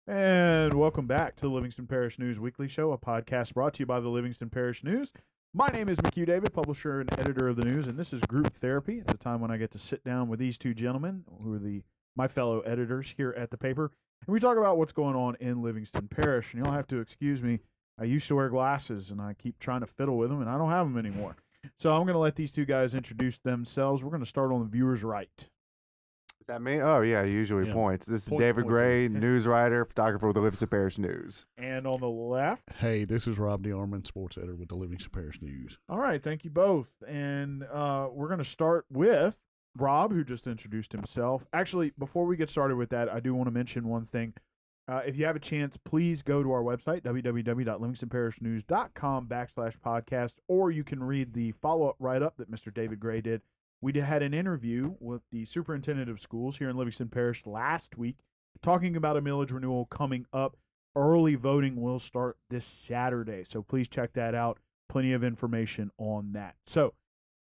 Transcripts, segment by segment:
And welcome back to the Livingston Parish News Weekly Show, a podcast brought to you by the Livingston Parish News. My name is McHugh David, publisher and editor of the news, and this is Group Therapy. It's a time when I get to sit down with these two gentlemen, who are my fellow editors here at the paper, and we talk about what's going on in Livingston Parish. And you'll have to excuse me, I used to wear glasses, and I keep trying to fiddle with them, and I don't have them anymore. So I'm going to let these two guys introduce themselves. We're going to start on the viewer's right. Is that me? Oh, yeah, usually points. This is David Gray, news writer, photographer with the Livingston Parish News. And on the left. Hey, this is Rob DeArmond, sports editor with the Livingston Parish News. All right, thank you both. And we're going to start with Rob, who just introduced himself. Actually, before we get started with that, I do want to mention one thing. If you have a chance, please go to our website, www.livingstonparishnews.com/podcast, or you can read the follow-up write-up that Mr. David Gray did. We had an interview with the superintendent of schools here in Livingston Parish last week talking about a millage renewal coming up. Early voting will start this Saturday, so please check that out. Plenty of information on that. So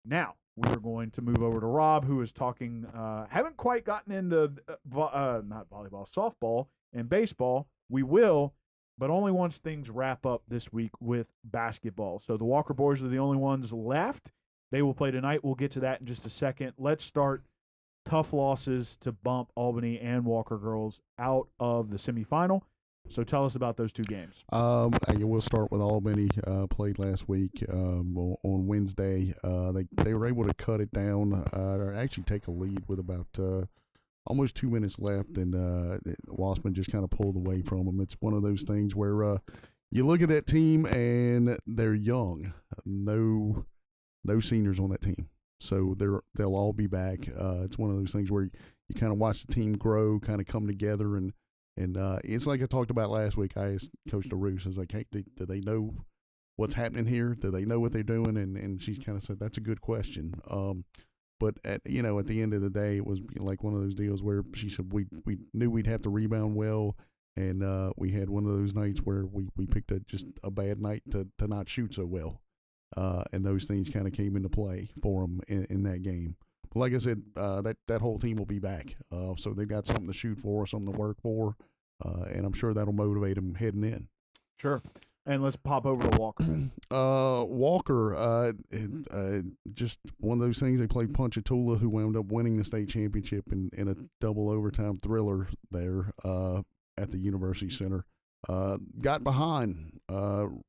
now we're going to move over to Rob, who is talking, haven't quite gotten into not volleyball, softball and baseball. We will, but only once things wrap up this week with basketball. So the Walker boys are the only ones left. They will play tonight. We'll get to that in just a second. Let's start tough losses to bump Albany and Walker girls out of the semifinal. So tell us about those two games. We'll start with Albany. Played last week on Wednesday. They were able to cut it down, or actually take a lead with about almost 2 minutes left, and Wassman just kind of pulled away from them. It's one of those things where you look at that team and they're young. No seniors on that team, so they'll all be back. It's one of those things where you kind of watch the team grow, kind of come together, and it's like I talked about last week. I asked Coach DeRoos, I was like, hey, do they know what's happening here? Do they know what they're doing? And she kind of said, that's a good question. But at the end of the day, it was like one of those deals where she said we knew we'd have to rebound well, and we had one of those nights where we picked just a bad night to not shoot so well. And those things kind of came into play for them in that game. But like I said, that whole team will be back. So they've got something to shoot for, something to work for, and I'm sure that'll motivate them heading in. Sure. And let's pop over to Walker. Walker, just one of those things. They played Ponchatoula, who wound up winning the state championship in a double overtime thriller there at the University Center. Got behind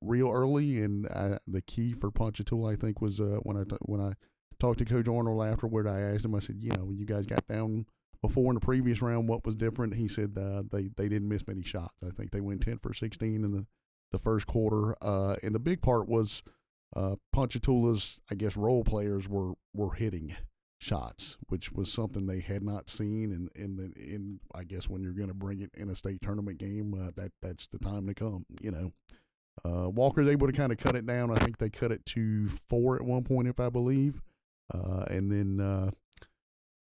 real early, and the key for Ponchatoula, I think, was when I talked to Coach Arnold afterward. I asked him, I said, you guys got down before in the previous round. What was different? He said they didn't miss many shots. I think they went 10 for 16 in the first quarter, and the big part was Ponchatoula's, I guess, role players were hitting shots, which was something they had not seen, and I guess when you're going to bring it in a state tournament game, that's the time to come. Walker's able to kind of cut it down. I think they cut it to 4 at one point, if I believe, and then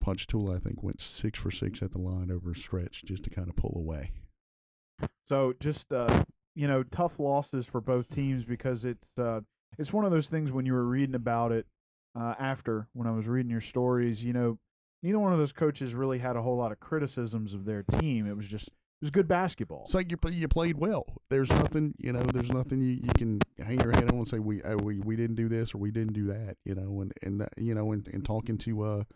Ponchatoula, I think, went 6 for 6 at the line over a stretch just to kind of pull away. So just tough losses for both teams, because it's one of those things when you were reading about it. When I was reading your stories, neither one of those coaches really had a whole lot of criticisms of their team. It was good basketball. It's like you played well. There's nothing, there's nothing you can hang your head on and say we didn't do this or we didn't do that, and talking to with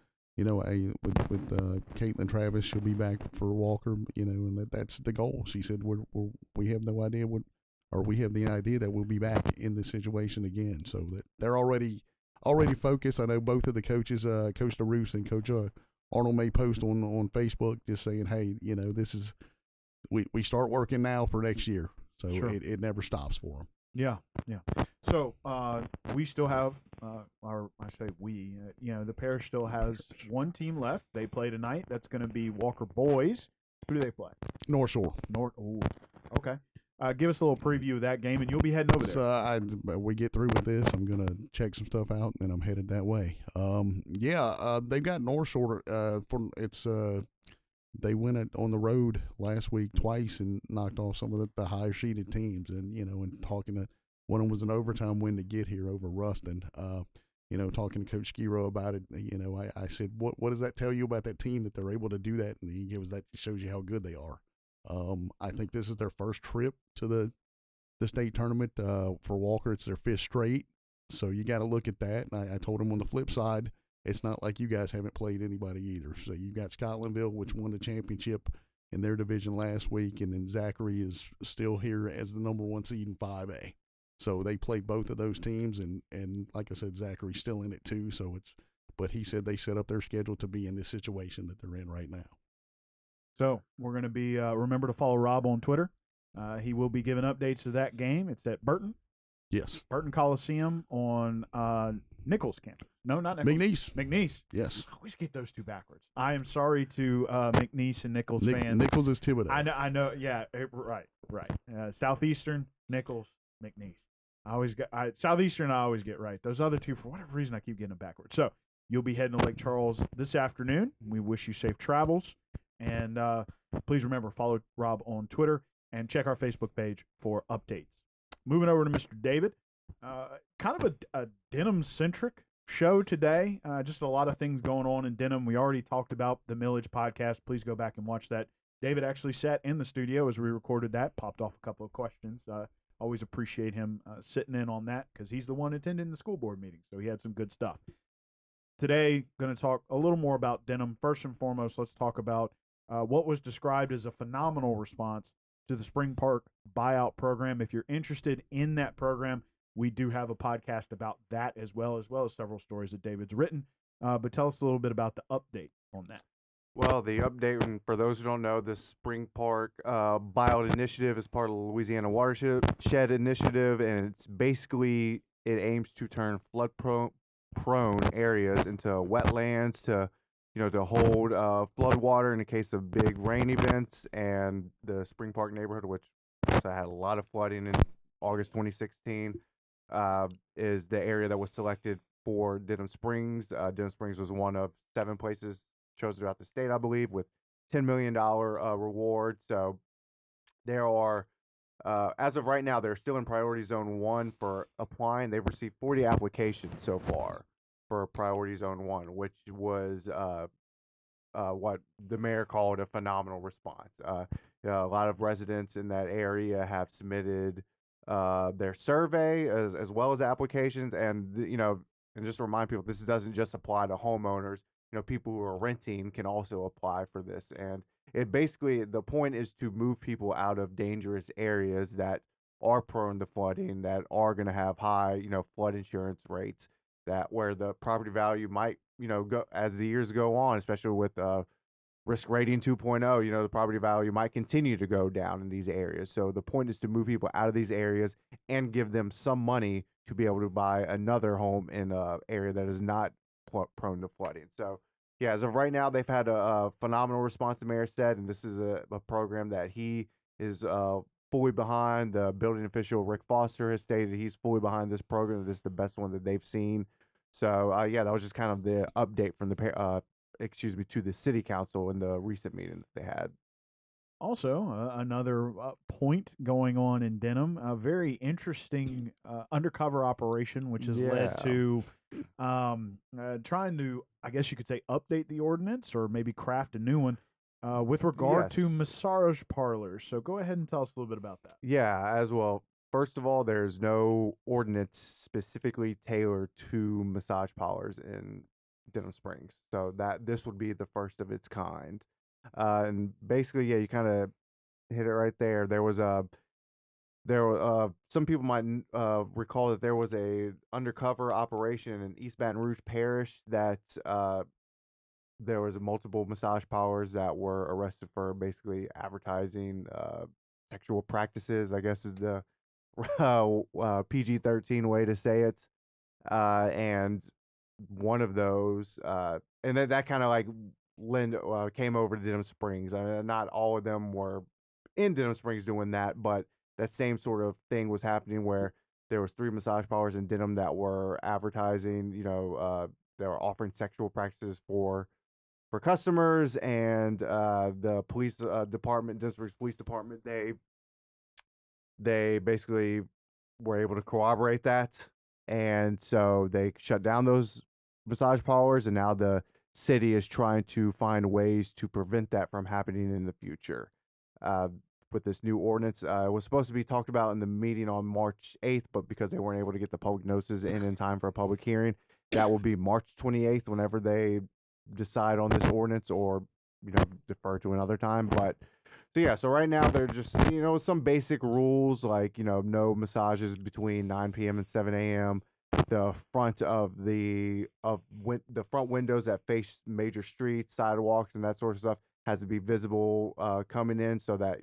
Caitlin Travis, she'll be back for Walker, and that's the goal. She said we have no idea we have the idea that we'll be back in this situation again. So that they're already focused. I know both of the coaches, Coach DeRoos and Coach Arnold, may post on Facebook just saying, hey, this is we start working now for next year. So sure. It never stops for them. Yeah. So we still have, the parish still has one team left. They play tonight. That's going to be Walker boys. Who do they play? North Shore. Okay. Give us a little preview of that game, and you'll be heading over there. So we get through with this, I'm going to check some stuff out, and I'm headed that way. They've got North Shore. They went on the road last week twice and knocked off some of the higher seeded teams, and talking to one of them was an overtime win to get here over Ruston. Talking to Coach Skiro about it, I said, what does that tell you about that team that they're able to do that? And he goes, that shows you how good they are. I think this is their first trip to the state tournament. For Walker, it's their 5th straight. So you got to look at that. And I told him on the flip side, it's not like you guys haven't played anybody either. So you've got Scotlandville, which won the championship in their division last week, and then Zachary is still here as the number 1 seed in 5A. So they played both of those teams, and like I said, Zachary's still in it too. But he said they set up their schedule to be in this situation that they're in right now. So we're going to be remember to follow Rob on Twitter. He will be giving updates to that game. It's at Burton. Yes. Burton Coliseum on Nichols campus. No, not Nichols. McNeese. Yes. I always get those two backwards. I am sorry to McNeese and Nichols fans. Nichols is Thibodeau. I know. Yeah, right. Southeastern, Nichols, McNeese. Southeastern I always get right. Those other two, for whatever reason, I keep getting them backwards. So you'll be heading to Lake Charles this afternoon. We wish you safe travels. And please remember, follow Rob on Twitter and check our Facebook page for updates. Moving over to Mr. David. Kind of a Denham-centric show today. Just a lot of things going on in Denham. We already talked about the Millage podcast. Please go back and watch that. David actually sat in the studio as we recorded that, popped off a couple of questions. Always appreciate him sitting in on that because he's the one attending the school board meeting, so he had some good stuff. Today, going to talk a little more about Denham. First and foremost, let's talk about what was described as a phenomenal response to the Spring Park buyout program. If you're interested in that program, we do have a podcast about that as well as several stories that David's written. But tell us a little bit about the update on that. Well, the update, and for those who don't know, the Spring Park buyout initiative is part of the Louisiana Watershed Initiative, and it's basically, it aims to turn flood-prone areas into wetlands to hold flood water in the case of big rain events. And the Spring Park neighborhood, which also had a lot of flooding in August 2016, is the area that was selected for Denham Springs. Denham Springs was one of 7 places chosen throughout the state, I believe, with $10 million reward. So there are, as of right now, they're still in Priority Zone 1 for applying. They've received 40 applications so far for Priority Zone 1, which was what the mayor called a phenomenal response. A lot of residents in that area have submitted their survey as well as applications. And, and just to remind people, this doesn't just apply to homeowners. People who are renting can also apply for this. And it basically, the point is to move people out of dangerous areas that are prone to flooding, that are going to have high, flood insurance rates, that where the property value might, go as the years go on, especially with risk rating 2.0, the property value might continue to go down in these areas. So the point is to move people out of these areas and give them some money to be able to buy another home in an area that is not prone to flooding. So yeah, as of right now, they've had a phenomenal response, the mayor said, and this is a program that he is fully behind. The building official, Rick Foster, has stated he's fully behind this program. This is the best one that they've seen. So yeah, that was just kind of the update from to the city council in the recent meeting that they had. Also, another point going on in Denham, a very interesting undercover operation, which has led to trying to, I guess you could say, update the ordinance or maybe craft a new one with regard to massage parlors. So go ahead and tell us a little bit about that. Yeah, as well. First of all, there's no ordinance specifically tailored to massage parlors in Denham Springs. So this would be the first of its kind. And basically, yeah, you kind of hit it right there. There was some people might recall that there was a undercover operation in East Baton Rouge Parish that there was multiple massage parlors that were arrested for basically advertising sexual practices, I guess is the PG-13 way to say it. And one of those, and that kind of like came over to Denham Springs. I mean, not all of them were in Denham Springs doing that, but that same sort of thing was happening where there was 3 massage parlors in Denham that were advertising, they were offering sexual practices for customers, and the police department, Denham Springs Police Department, they basically were able to corroborate that, and so they shut down those massage parlors, and now the city is trying to find ways to prevent that from happening in the future. with this new ordinance. It was supposed to be talked about in the meeting on March 8th, but because they weren't able to get the public notices in time for a public hearing, that will be March 28th whenever they decide on this ordinance, or defer to another time. But so yeah, so right now they're just some basic rules like no massages between 9 p.m. and 7 a.m. The front of the front windows that face major streets, sidewalks, and that sort of stuff has to be visible coming in, so that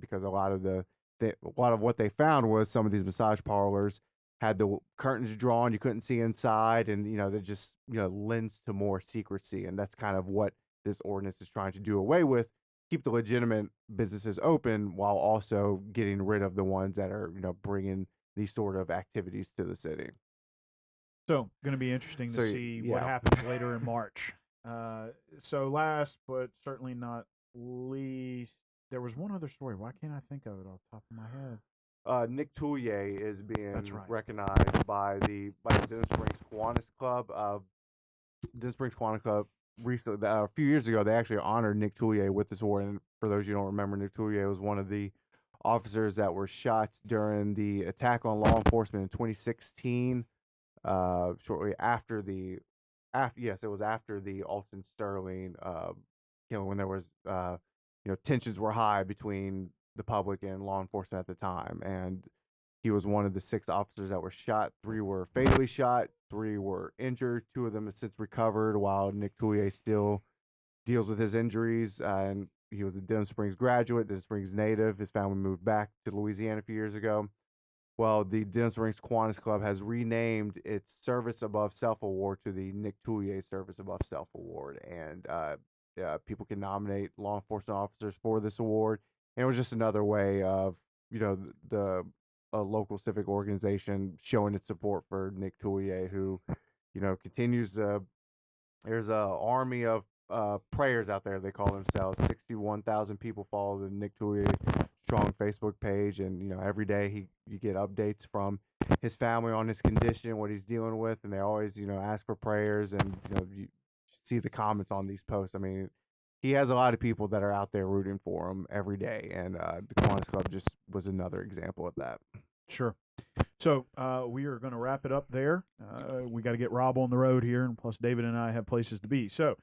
because a lot of what they found was some of these massage parlors had the curtains drawn, you couldn't see inside, and that just lends to more secrecy, and that's kind of what this ordinance is trying to do away with. Keep the legitimate businesses open while also getting rid of the ones that are bringing these sort of activities to the city. So, going to be interesting to see what happens later in March. So last, but certainly not least, there was one other story. Why can't I think of it off the top of my head? Nick Toulier is being recognized by the Denham Springs Kiwanis Club. Denham Springs Kiwanis Club recently, a few years ago, they actually honored Nick Toulier with this award. And for those you don't remember, Nick Toulier was one of the officers that were shot during the attack on law enforcement in 2016. Shortly after it was after the Alton Sterling killing, when there was tensions were high between the public and law enforcement at the time, and he was one of the 6 officers that were shot. 3 were fatally shot, 3 were injured. 2 of them have since recovered, while Nick Toulier still deals with his injuries. And he was a Denham Springs graduate, Denham Springs native. His family moved back to Louisiana a few years ago. Well, the Denham Springs Kiwanis Club has renamed its Service Above Self Award to the Nick Toulier Service Above Self Award, and people can nominate law enforcement officers for this award. And it was just another way of the local civic organization showing its support for Nick Toulier, who continues to. There's a army of prayers out there, they call themselves. 61,000 people follow the Nick Toulier Strong Facebook page, and every day you get updates from his family on his condition, what he's dealing with, and they always ask for prayers, and you see the comments on these posts. I mean, he has a lot of people that are out there rooting for him every day, and the Kiwanis Club just was another example of that. Sure. So we are going to wrap it up there. We got to get Rob on the road here, and plus David and I have places to be. So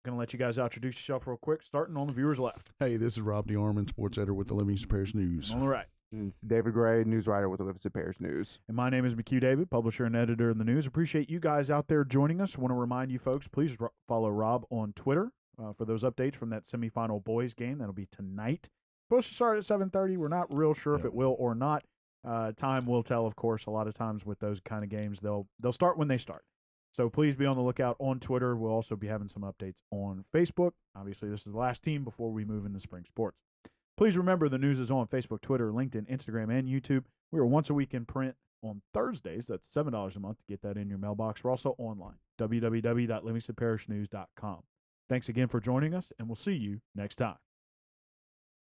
going to let you guys introduce yourself real quick, starting on the viewer's left. Hey, this is Rob DeArmond, sports editor with the Livingston Parish News. On the right. And it's David Gray, news writer with the Livingston Parish News. And my name is McHugh David, publisher and editor of the news. Appreciate you guys out there joining us. Want to remind you folks, please follow Rob on Twitter for those updates from that semifinal boys game. That'll be tonight. Supposed to start at 7:30. We're not real sure if it will or not. Time will tell, of course. A lot of times with those kind of games, they'll start when they start. So please be on the lookout on Twitter. We'll also be having some updates on Facebook. Obviously, this is the last team before we move into spring sports. Please remember the news is on Facebook, Twitter, LinkedIn, Instagram, and YouTube. We are once a week in print on Thursdays. That's $7 a month to get that in your mailbox. We're also online, www.livingstonparishnews.com. Thanks again for joining us, and we'll see you next time.